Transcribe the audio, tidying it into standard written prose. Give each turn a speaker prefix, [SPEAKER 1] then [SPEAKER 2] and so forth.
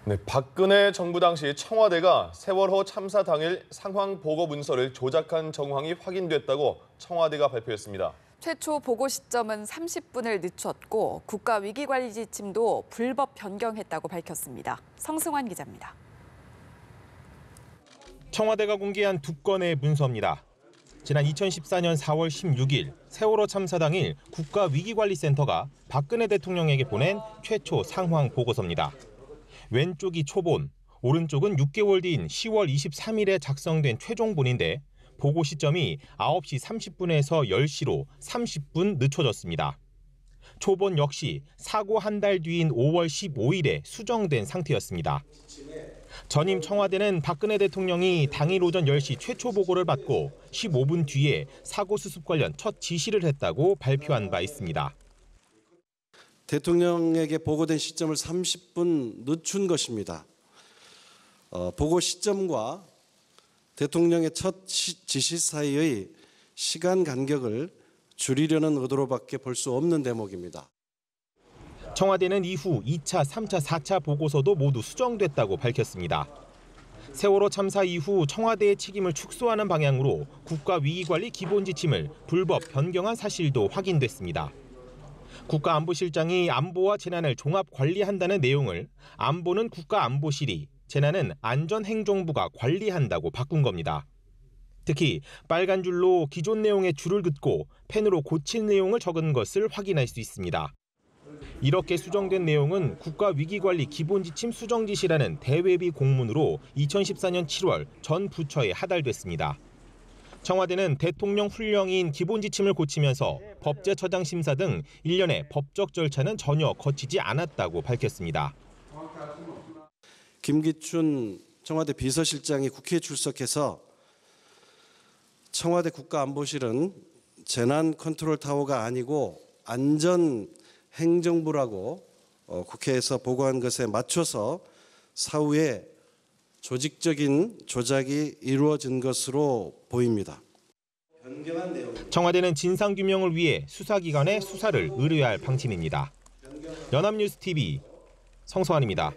[SPEAKER 1] 네, 박근혜 정부 당시 청와대가 세월호 참사 당일 상황 보고 문서를 조작한 정황이 확인됐다고 청와대가 발표했습니다.
[SPEAKER 2] 최초 보고 시점은 30분을 늦췄고 국가위기관리 지침도 불법 변경했다고 밝혔습니다. 성승환 기자입니다.
[SPEAKER 3] 청와대가 공개한 두 건의 문서입니다. 지난 2014년 4월 16일 세월호 참사 당일 국가위기관리센터가 박근혜 대통령에게 보낸 최초 상황 보고서입니다. 왼쪽이 초본, 오른쪽은 6개월 뒤인 10월 23일에 작성된 최종본인데 보고 시점이 9시 30분에서 10시로 30분 늦춰졌습니다. 초본 역시 사고 한 달 뒤인 5월 15일에 수정된 상태였습니다. 전임 청와대는 박근혜 대통령이 당일 오전 10시 최초 보고를 받고 15분 뒤에 사고 수습 관련 첫 지시를 했다고 발표한 바 있습니다.
[SPEAKER 4] 대통령에게 보고된 시점을 30분 늦춘 것입니다. 보고 시점과 대통령의 첫 지시 사이의 시간 간격을 줄이려는 의도로밖에 볼 수 없는 대목입니다.
[SPEAKER 3] 청와대는 이후 2차, 3차, 4차 보고서도 모두 수정됐다고 밝혔습니다. 세월호 참사 이후 청와대의 책임을 축소하는 방향으로 국가위기관리 기본지침을 불법 변경한 사실도 확인됐습니다. 국가안보실장이 안보와 재난을 종합 관리한다는 내용을 안보는 국가안보실이, 재난은 안전행정부가 관리한다고 바꾼 겁니다. 특히 빨간 줄로 기존 내용의 줄을 긋고 펜으로 고칠 내용을 적은 것을 확인할 수 있습니다. 이렇게 수정된 내용은 국가위기관리 기본지침 수정지시라는 대외비 공문으로 2014년 7월 전 부처에 하달됐습니다. 청와대는 대통령 훈령인 기본지침을 고치면서 법제처장 심사 등 일련의 법적 절차는 전혀 거치지 않았다고 밝혔습니다.
[SPEAKER 4] 김기춘 청와대 비서실장이 국회에 출석해서 청와대 국가안보실은 재난 컨트롤 타워가 아니고 안전행정부라고 국회에서 보고한 것에 맞춰서 사후에 조직적인 조작이 이루어진 것으로 보입니다.
[SPEAKER 3] 청와대는 진상규명을 위해 수사기관에 수사를 의뢰할 방침입니다. 연합뉴스 TV 성소환입니다.